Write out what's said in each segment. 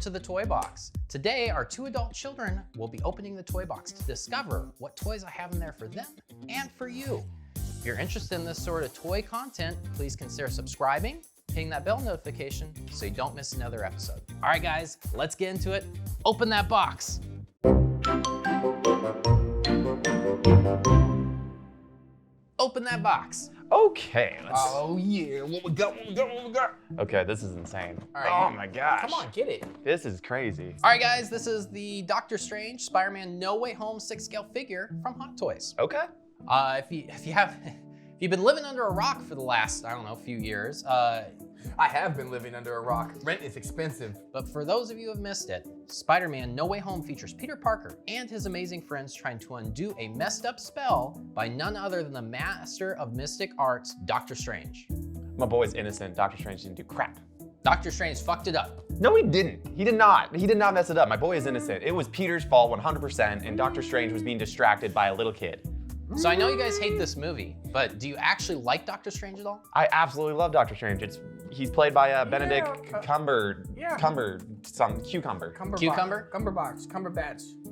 Welcome to the Toy Box. Today, our two adult children will be opening the toy box to discover what toys I have in there for them and for you. If you're interested in this sort of toy content, please consider subscribing, hitting that bell notification so you don't miss another episode. All right, guys, let's get into it. Open that box. Open that box. Okay, let's... Oh yeah, what we got? Okay, this is insane. All right, oh my gosh. Come on, get it. This is crazy. All right, guys, this is the Doctor Strange Spider-Man No Way Home 6-scale figure from Hot Toys. Okay. If you've been living under a rock for the last, I don't know, few years, I have been living under a rock. Rent is expensive. but for those of you who have missed it, Spider-Man No Way Home features Peter Parker and his amazing friends trying to undo a messed up spell by none other than the master of mystic arts, Doctor Strange. My boy's innocent. Doctor Strange didn't do crap. Doctor Strange fucked it up. No, he didn't. He did not. He did not mess it up. My boy is innocent. It was Peter's fault 100%, and Doctor Strange was being distracted by a little kid. So I know you guys hate this movie, but do you actually like Doctor Strange at all? I absolutely love Doctor Strange. He's played by Benedict Cumberbatch.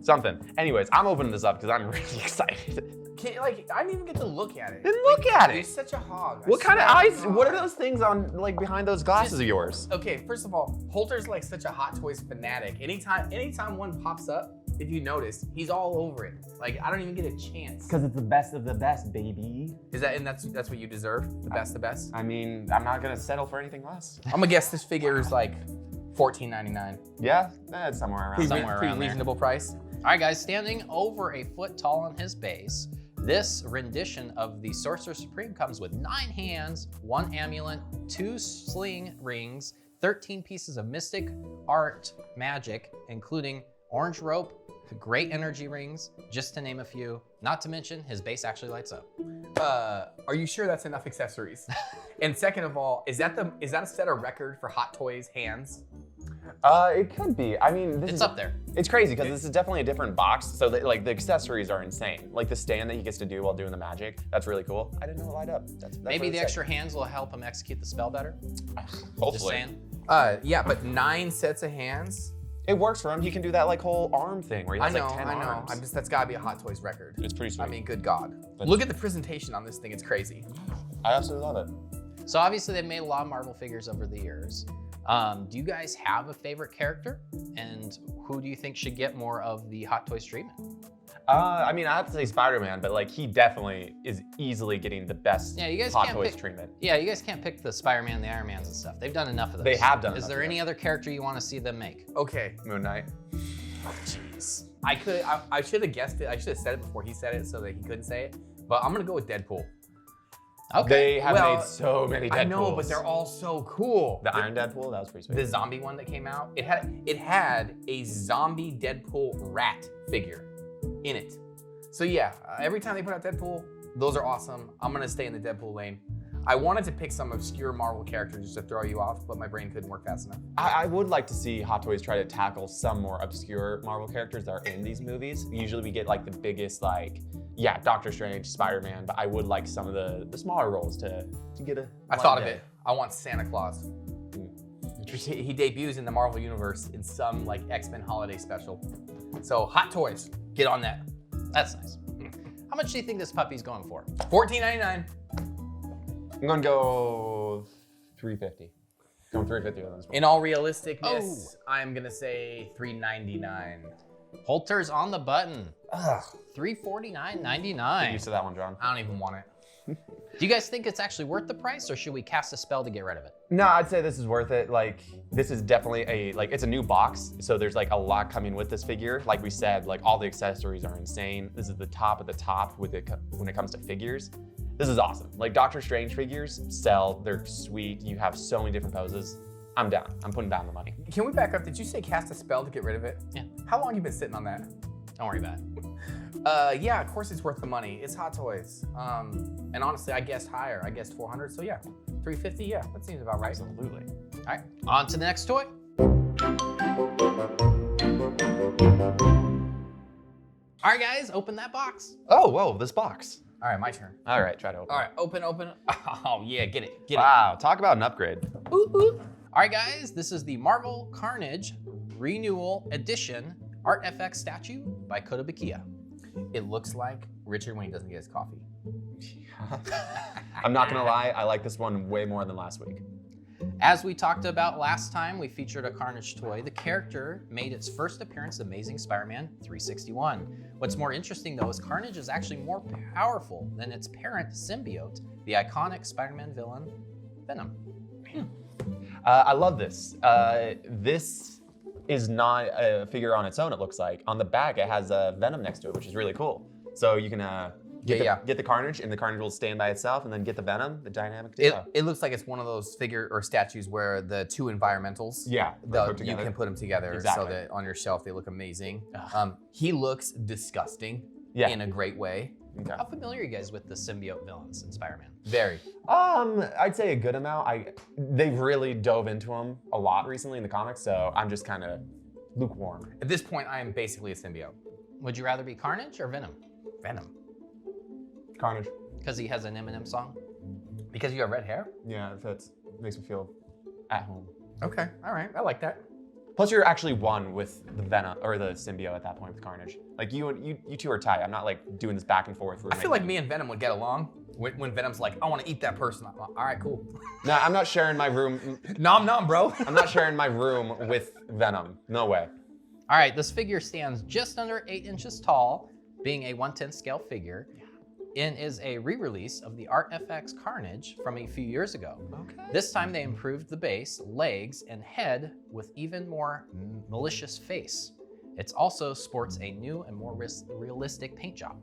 Something. Anyways, I'm opening this up because I'm really excited. I didn't even get to look at it. Then look at You're it. such a hog. What kind of eyes? What are those things on behind those glasses of yours? Okay, first of all, Holter's like such a Hot Toys fanatic. Anytime one pops up, if you notice, he's all over it. Like, I don't even get a chance. Because it's the best of the best, baby. That's what you deserve? The best of the best? I mean, I'm not gonna settle for anything less. I'm gonna guess this figure is like $14.99. Yeah, that's somewhere around. Pretty reasonable price. All right, guys, standing over a foot tall on his base, this rendition of the Sorcerer Supreme comes with 9 hands, 1 amulet, 2 sling rings, 13 pieces of mystic art magic, including orange rope, great energy rings, just to name a few. Not to mention, his base actually lights up. Are you sure that's enough accessories? And second of all, is that a set a record for Hot Toys hands? It could be. I mean, It's up there. It's crazy because this is definitely a different box. So the accessories are insane. Like the stand that he gets to do while doing the magic. That's really cool. I didn't know it light up. That's Maybe the extra hands will help him execute the spell better. Hopefully. Just saying. Yeah, but 9 sets of hands. It works for him. He can do that whole arm thing where he has like 10 I know. arms. That's gotta be a Hot Toys record. It's pretty sweet. I mean, good God. But- Look at the presentation on this thing, it's crazy. I absolutely love it. So obviously they've made a lot of Marvel figures over the years. Do you guys have a favorite character? And who do you think should get more of the Hot Toys treatment? I mean, I have to say Spider-Man, but like he definitely is easily getting the best Yeah, you guys Hot can't Toys pick, treatment. Yeah, you guys can't pick the Spider-Man, the Iron Mans and stuff. They've done enough of those. They have done Is enough there of any those. other character you want to see them make? Okay, Moon Knight. Jeez. I should have guessed it. I should have said it before he said it so that he couldn't say it. But I'm gonna go with Deadpool. Okay. They have Well, made so many Deadpools. I know, but they're all so cool. The Iron Deadpool, that was pretty sweet. The zombie one that came out, it had a zombie Deadpool rat figure in it. So yeah, every time they put out Deadpool, those are awesome. I'm gonna stay in the Deadpool lane. I wanted to pick some obscure Marvel characters just to throw you off, but my brain couldn't work fast enough. I would like to see Hot Toys try to tackle some more obscure Marvel characters that are in these movies. Usually we get like the biggest, Doctor Strange, Spider-Man, but I would like some of the smaller roles to get a... I thought of it. I want Santa Claus. He debuts in the Marvel Universe in some X-Men holiday special. So Hot Toys, get on that. That's nice. How much do you think this puppy's going for? $14.99. I'm gonna go $350. Going $350 on this one. In all realisticness, I'm gonna say $3.99. Holter's on the button. Ugh. Get $349.99. used to that one, John. I don't even want it. Do you guys think it's actually worth the price, or should we cast a spell to get rid of it? No, I'd say this is worth it. This is definitely it's a new box, so there's a lot coming with this figure. Like we said, all the accessories are insane. This is the top of the top when it comes to figures. This is awesome. Doctor Strange figures sell, they're sweet. You have so many different poses. I'm down. I'm putting down the money. Can we back up? Did you say cast a spell to get rid of it? Yeah. How long you been sitting on that? Don't worry about it. Yeah, of course it's worth the money. It's Hot Toys. And honestly, I guessed higher. I guessed 400. So yeah, 350. Yeah, that seems about right. Absolutely. All right, on to the next toy. All right, guys, open that box. Oh, whoa, this box. All right, my turn. All right, try to open. All right, open. Oh yeah, get it. Wow, talk about an upgrade. Ooh, ooh. All right, guys, this is the Marvel Carnage Renewal Edition Art FX statue by Kotobukiya. It looks like Richard when he doesn't get his coffee. I'm not gonna lie, I like this one way more than last week. As we talked about last time, we featured a Carnage toy. The character made its first appearance in Amazing Spider-Man 361. What's more interesting though is Carnage is actually more powerful than its parent symbiote, the iconic Spider-Man villain, Venom. I love this. This is not a figure on its own, it looks like. On the back, it has a Venom next to it, which is really cool. So you can get the Carnage, and the Carnage will stand by itself, and then get the Venom, the dynamic duo. It looks like it's one of those figure or statues where the two environmentals, you can put them together so that on your shelf they look amazing. He looks disgusting in a great way. Okay. How familiar are you guys with the symbiote villains in Spider-Man? Very. I'd say a good amount. They've really dove into them a lot recently in the comics, so I'm just kind of lukewarm. At this point, I am basically a symbiote. Would you rather be Carnage or Venom? Venom. Carnage. Because he has an Eminem song? Because you have red hair? Yeah, it fits. Makes me feel at home. Okay, all right, I like that. Plus, you're actually one with the Venom or the symbiote at that point with Carnage. Like you two are tight. I'm not like doing this back and forth. I feel like me and Venom would get along. When Venom's like, I want to eat that person. I'm like, all right, cool. No, I'm not sharing my room. Nom, bro. I'm not sharing my room with Venom. No way. All right, this figure stands just under 8 inches tall, being a 1/10 scale figure, and is a re-release of the Art FX Carnage from a few years ago. Okay. This time they improved the base, legs, and head with even more malicious face. It also sports a new and more realistic paint job.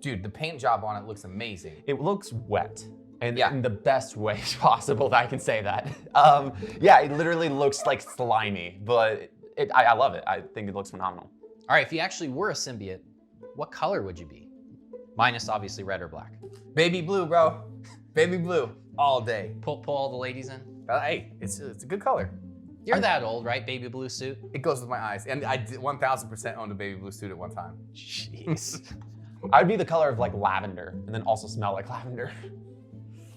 Dude, the paint job on it looks amazing. It looks wet. And in the best way possible that I can say that. Yeah, it literally looks like slimy, but I love it. I think it looks phenomenal. All right, if you actually were a symbiote, what color would you be? Minus obviously red or black. Baby blue, bro. Baby blue, all day. Pull all the ladies in. Hey, it's a good color. You're that old, right? Baby blue suit. It goes with my eyes. And I 1000% owned a baby blue suit at one time. Jeez. I'd be the color of like lavender and then also smell like lavender.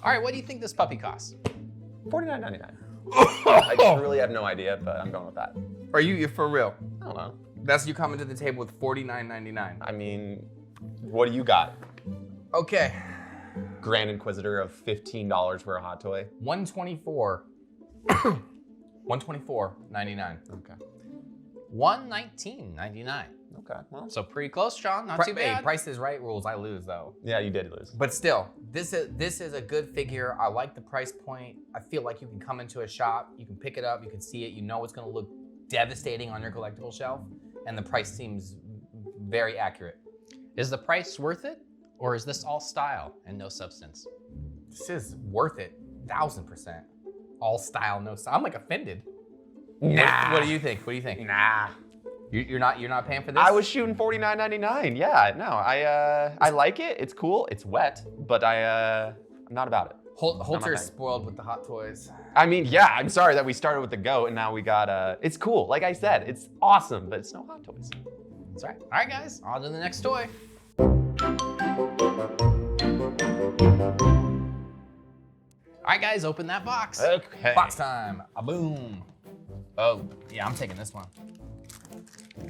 All right, what do you think this puppy costs? $49.99. I really have no idea, but I'm going with that. Are you for real? I don't know. That's you coming to the table with $49.99. I mean, what do you got? Okay. Grand Inquisitor of $15 for a hot toy. $124. $124.99. Okay. $119.99. Okay. Well, So pretty close, Sean. Not too bad. Hey, Price is Right rules. I lose though. yeah, you did lose. But still, this is a good figure. I like the price point. I feel like you can come into a shop, you can pick it up, you can see it, you know it's gonna look devastating on your collectible shelf, and the price seems very accurate. Is the price worth it, or is this all style and no substance? This is worth it, 1000%. All style, no style. I'm like offended. Nah. What do you think? What do you think? Nah. You're not paying for this? I was shooting $49.99. Yeah, no, I like it. It's cool. It's wet, but I'm not about it. Holter's spoiled with the hot toys. I mean, yeah, I'm sorry that we started with the goat and now we got it's cool. Like I said, it's awesome, but it's no hot toys. That's right. All right, guys, on to the next toy. All right, guys, open that box. Okay. Box time. A boom. Oh, yeah, I'm taking this one.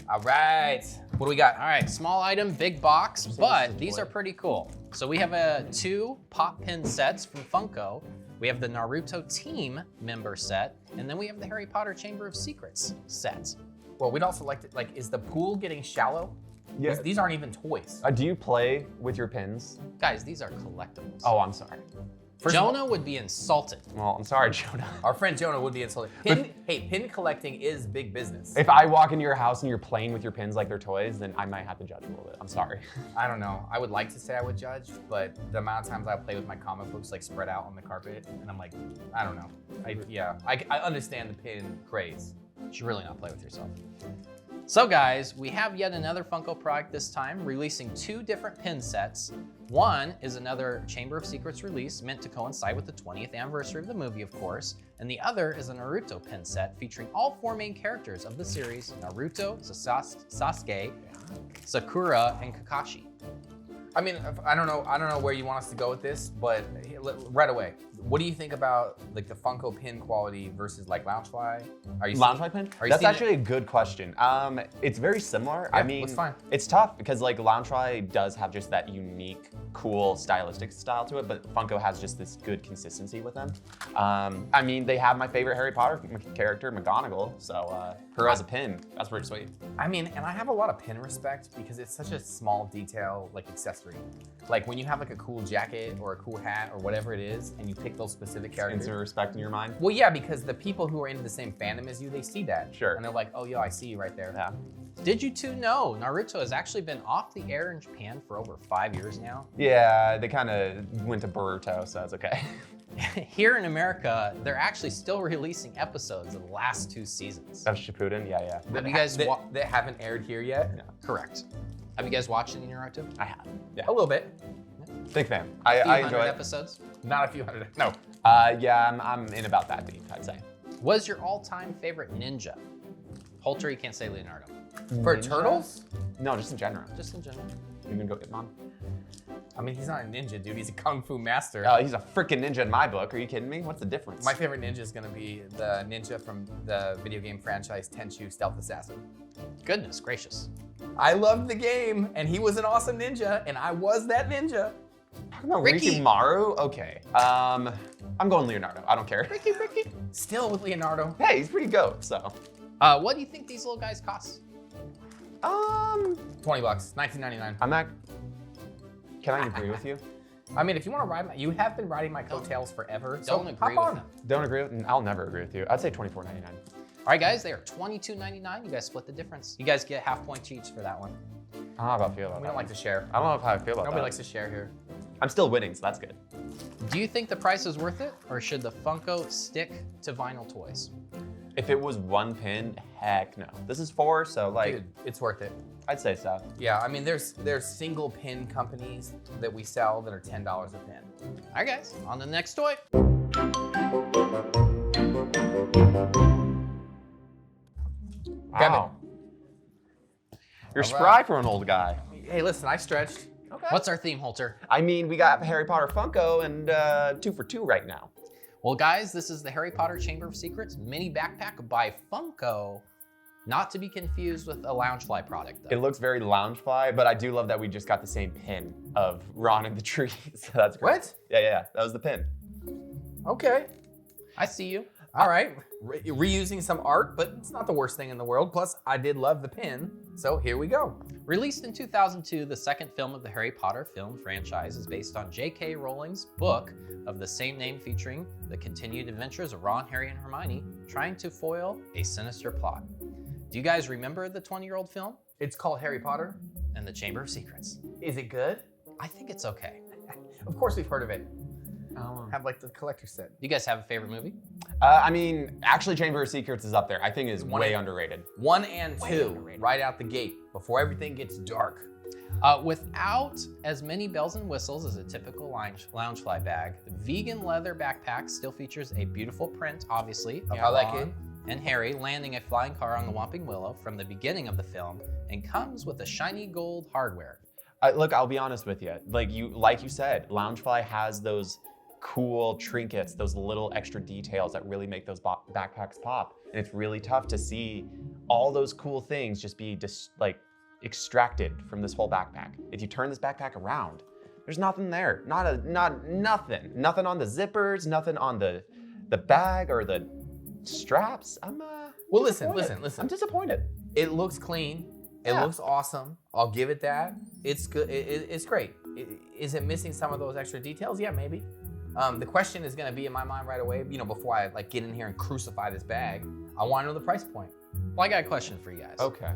All right. What do we got? All right, small item, big box, but these are pretty cool. So we have 2 pop pin sets from Funko. We have the Naruto team member set, and then we have the Harry Potter Chamber of Secrets set. Well, we'd also like to, is the pool getting shallow? Yeah. These aren't even toys. Do you play with your pins? Guys, these are collectibles. Oh, I'm sorry. Jonah would be insulted. Well, I'm sorry, Jonah. Our friend Jonah would be insulted. Pin collecting is big business. If I walk into your house and you're playing with your pins like they're toys, then I might have to judge a little bit. I'm sorry. I don't know. I would like to say I would judge, but the amount of times I play with my comic books spread out on the carpet, and I'm like, I don't know. I understand the pin craze. You should really not play with yourself. So guys, we have yet another Funko product this time, releasing 2 different pin sets. One is another Chamber of Secrets release meant to coincide with the 20th anniversary of the movie, of course, and the other is a Naruto pin set featuring all 4 main characters of the series, Naruto, Sasuke, Sakura, and Kakashi. I mean, I don't know where you want us to go with this, but right away, What do you think about like the Funko pin quality versus like Loungefly? Are you Loungefly pin? Are you That's seeing actually a good question. It's very similar. Yeah, I mean, it's fine. it's tough because like Loungefly does have just that unique, cool, stylistic style to it, but Funko has just this good consistency with them. I mean, they have my favorite Harry Potter character, McGonagall, so her as a pin, that's pretty sweet. I mean, and I have a lot of pin respect because it's such a small detail, like accessory. Like when you have like a cool jacket or a cool hat or whatever it is, and you pick those specific characters. Instant respect in your mind? Well, yeah, because the people who are into the same fandom as you, they see that. Sure. And they're like, oh, yo, I see you right there. Yeah. Did you two know Naruto has actually been off the air in Japan for over 5 years now? Yeah, they kind of went to Boruto, so it's okay. Here in America, they're actually still releasing episodes of the last 2 seasons. Of Shippuden? Yeah. Have you guys that haven't aired here yet? No. Correct. Have you guys watched any Naruto? I have. Yeah. A little bit. Big fan. A few I hundred enjoy it. episodes. Not a few hundred. No. Yeah, I'm in about that deep, I'd say. What is your all-time favorite ninja? Holter, you can't say Leonardo. For Ninja? turtles? No, just in general. Just in general. You gonna go Hitmon? I mean, he's not a ninja, dude. He's a kung fu master. Oh, he's a freaking ninja in my book. Are you kidding me? What's the difference? My favorite ninja is gonna be the ninja from the video game franchise Tenchu Stealth Assassin. Goodness gracious. I loved the game, and he was an awesome ninja, and I was that ninja. Talking about Ricky. Rikimaru? Okay. I'm going Leonardo. I don't care. Ricky. Still with Leonardo. Hey, he's pretty dope, so. What do you think these little guys cost? $20, $19.99. I'm not. Can I agree with you? I mean, if you want to ride you have been riding my coattails forever. So Don't agree hop with on. them. Don't agree with. I'll never agree with you. I'd say $24.99. All right, guys, they are $22.99. You guys split the difference. You guys get half points each for that one. I don't know how I feel about We that. don't like to share. I don't know how I feel about Nobody that. likes to share here. I'm still winning, so that's good. Do you think the price is worth it, or should the Funko stick to vinyl toys? If it was one pin, heck no. This is 4, so like, Dude, it's worth it. I'd say so. Yeah, I mean, there's single pin companies that we sell that are $10 a pin. All right, guys, on to the next toy. Wow. You're All right. spry for an old guy. Hey, listen, I stretched. Okay. What's our theme, Holter? I mean, we got Harry Potter Funko and 2 for 2 right now. Well, guys, this is the Harry Potter Chamber of Secrets mini backpack by Funko. Not to be confused with a Loungefly product, though. It looks very Loungefly, but I do love that we just got the same pin of Ron and the tree. So that's great. What? Yeah. That was the pin. Okay. I see you. All right. Reusing some art, but it's not the worst thing in the world. Plus, I did love the pin. So here we go. Released in 2002, the second film of the Harry Potter film franchise is based on J.K. Rowling's book of the same name, featuring the continued adventures of Ron, Harry, and Hermione trying to foil a sinister plot. Do you guys remember the 20-year-old film It's called Harry Potter. and the Chamber of Secrets? Is it good? I think it's okay. Of course we've heard of it. Oh. Have like the collector's set. Do you guys have a favorite movie? I mean, actually, Chamber of Secrets is up there. I think it's One way and- underrated. 1 and Way 2, underrated. right out the gate, before everything gets dark. Without as many bells and whistles as a typical Loungefly bag, the vegan leather backpack still features a beautiful print, obviously, of Yeah, I like Ron it. and Harry landing a flying car on the Whomping Willow from the beginning of the film, and comes with a shiny gold hardware. Look, I'll be honest with you. Like you said, Loungefly has those cool trinkets, those little extra details that really make those backpacks pop. And it's really tough to see all those cool things just be extracted from this whole backpack. If you turn this backpack around, there's nothing there. Nothing. Nothing on the zippers, nothing on the bag or the straps. Well, listen. I'm disappointed. It looks clean. It Yeah. looks awesome. I'll give it that. It's good. It's great. Is it missing some of those extra details? Yeah, maybe. The question is gonna be in my mind right away. Before I get in here and crucify this bag, I want to know the price point. Well, I got a question for you guys. Okay.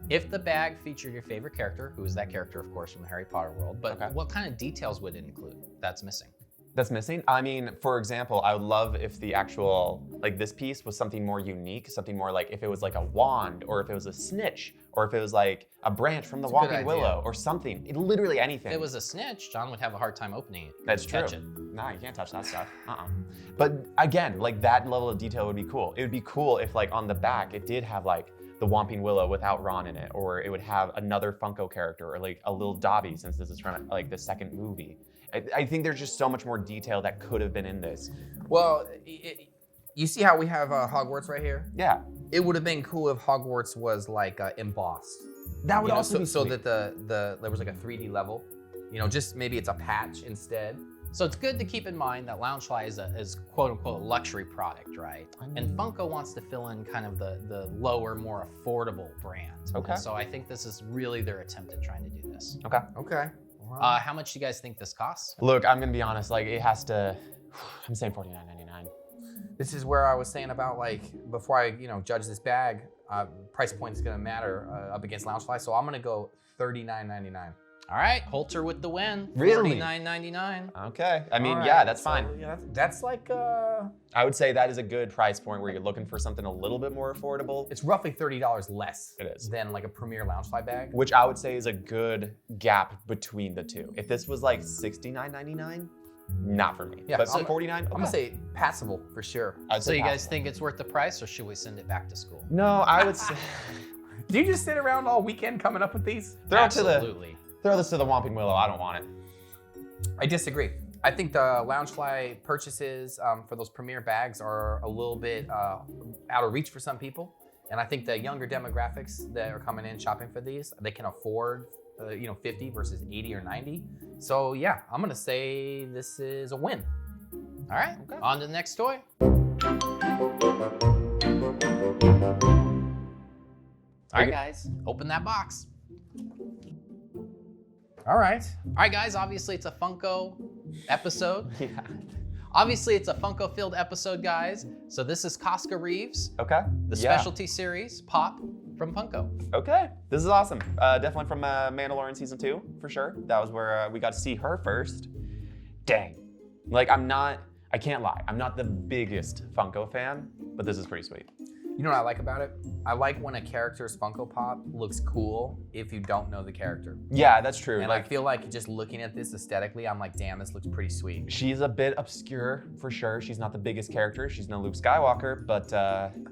If the bag featured your favorite character, who is that character, of course, from the Harry Potter world, but Okay. what kind of details would it include that's missing? That's missing? I mean, for example, I would love if the actual, this piece was something more unique, something more like if it was like a wand, or if it was a snitch, or if it was like a branch from the That's a good Whomping Willow, idea. or something. Literally anything. If it was a snitch, John would have a hard time opening it. That's He'd true. touch it. Nah, you can't touch that stuff. But again, that level of detail would be cool. It would be cool if on the back, it did have the Whomping Willow without Ron in it, or it would have another Funko character, or a little Dobby, since this is from the second movie. I think there's just so much more detail that could have been in this. Well, you see how we have Hogwarts right here? Yeah. It would have been cool if Hogwarts was like embossed. That would You know, also be so sweet. that there was like a 3D level. You know, just maybe it's a patch instead. So it's good to keep in mind that Loungefly is quote unquote a luxury product, right? And Funko wants to fill in kind of the lower, more affordable brand. Okay. And so I think this is really their attempt at trying to do this. Okay. Okay. How much do you guys think this costs? Look, I'm gonna be honest. Like it has to. I'm saying $49.99. This is where I was saying about like before I judge this bag, price point is gonna matter up against Loungefly. So I'm gonna go $39.99. All right, Holter with the win. Really? $49.99. Okay. I mean, All yeah, right, that's so, fine. Yeah, that's like I would say that is a good price point where you're looking for something a little bit more affordable, it's roughly $30 less. It is. Than like a Premier Loungefly bag. which I would say is a good gap between the two. If this was like $69.99, not for me. Yeah, But so $49, I'm gonna say passable for sure. I'd So say you guys passable. think it's worth the price, or should we send it back to school? No, I would say Do you just sit around all weekend coming up with these? throw Absolutely. this to the Whomping Willow. I don't want it. I disagree. I think the Loungefly purchases for those Premier bags are a little bit out of reach for some people. And I think the younger demographics that are coming in shopping for these, they can afford 50 versus 80 or 90. So yeah, I'm gonna say this is a win. All right, on to the next toy. All right, guys, open that box. All right. All right, guys, obviously it's a Funko episode. Yeah. Obviously it's a Funko-filled episode, guys. So this is Koska Reeves, Okay. the Yeah. specialty series pop from Funko. Okay. This is awesome. Definitely from Mandalorian season 2 for sure. That was where we got to see her first. Dang. Like I can't lie. I'm not the biggest Funko fan, but this is pretty sweet. You know what I like about it? I like when a character's Funko Pop looks cool if you don't know the character. Yeah, that's true. And like I feel like just looking at this aesthetically, I'm like, damn, this looks pretty sweet. she's a bit obscure for sure. She's not the biggest character. She's no Luke Skywalker, but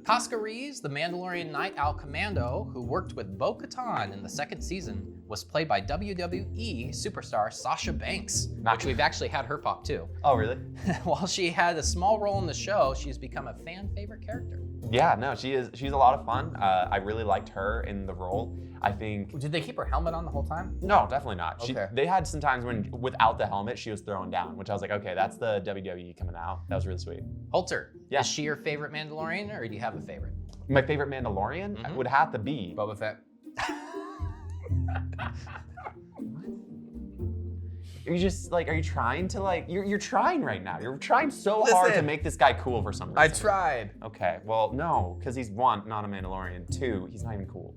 Koska Reeves, the Mandalorian Night Owl Commando, who worked with Bo-Katan in the second season, was played by WWE superstar Sasha Banks, which we've actually had her pop too. oh really? While she had a small role in the show, she's become a fan favorite character. Yeah, no, she's a lot of fun. I really liked her in the role. I think Did they keep her helmet on the whole time? no, definitely not. Okay. They had some times when without the helmet she was throwing down, which I was like, okay, that's the WWE coming out. That was really sweet. Holter, Yeah. is she your favorite Mandalorian, or do you have a favorite? My favorite Mandalorian would have to be Boba Fett. you just like, are you trying to like, you're trying right now. You're trying so hard to Listen. make this guy cool for some reason. I tried. Okay, well, no, because he's one, not a Mandalorian. Two, he's not even cool.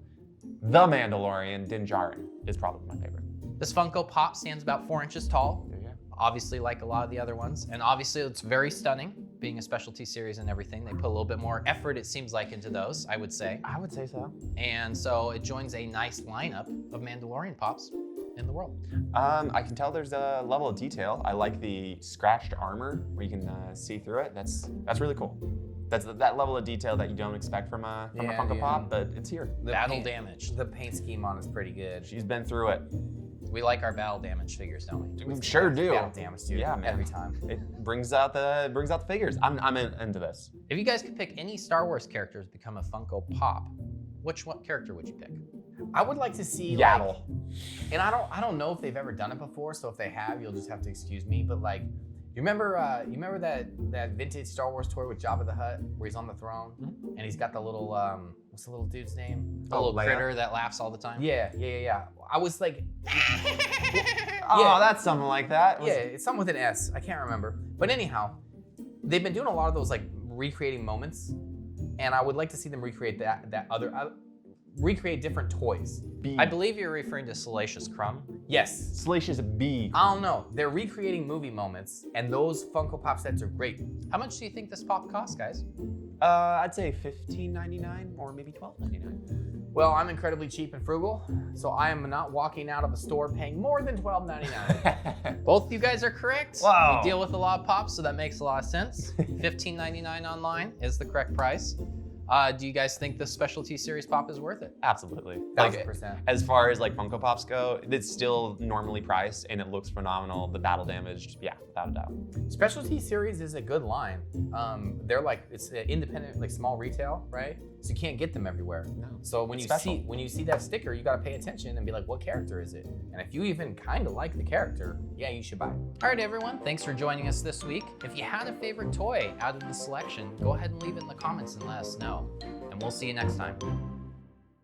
The Mandalorian, Din Djarin, is probably my favorite. This Funko Pop stands about 4 inches tall, There you go. obviously like a lot of the other ones. And obviously it's very stunning, being a specialty series and everything. They put a little bit more effort, it seems like, into those, I would say. I would say so. And so it joins a nice lineup of Mandalorian Pops in the world. I can tell there's a level of detail. I like the scratched armor where you can see through it. That's really cool. That's that level of detail that you don't expect from a Funko Pop, but it's here. The Battle paint- damage. The paint scheme on is pretty good. She's been through it. We like our battle damage figures, don't we? We sure do. Battle damage, dude. Yeah, man. Every time. It brings out the figures. I'm into this. If you guys could pick any Star Wars characters to become a Funko Pop, what character would you pick? I would like to see Yaddle. and I don't know if they've ever done it before, so if they have, you'll just have to excuse me. But like, you remember that vintage Star Wars toy with Jabba the Hutt where he's on the throne and he's got the little what's the little dude's name? The little Leia. critter that laughs all the time? Yeah. I was like, Oh, Yeah. that's something like that. yeah, it's something with an S. I can't remember. But anyhow, they've been doing a lot of those like recreating moments, and I would like to see them recreate that other recreate different toys. B. I believe you're referring to Salacious Crumb. Yes. Salacious B. I don't know. They're recreating movie moments, and those Funko Pop sets are great. How much do you think this pop costs, guys? I'd say $15.99 or maybe $12.99. Well, I'm incredibly cheap and frugal, so I am not walking out of a store paying more than $12.99. Both you guys are correct. Wow. We deal with a lot of pops, so that makes a lot of sense. $15.99 online is the correct price. Do you guys think the specialty series pop is worth it? Absolutely. 1000%. As far as like Funko Pops go, it's still normally priced and it looks phenomenal. The battle damage, yeah, without a doubt. Specialty series is a good line. They're like, it's independent, like small retail, right? So you can't get them everywhere. No. So when It's you special. see that sticker, you gotta pay attention and be like, what character is it? And if you even kind of like the character, yeah, you should buy it. All right, everyone, thanks for joining us this week. If you had a favorite toy out of the selection, go ahead and leave it in the comments and let us know. And we'll see you next time.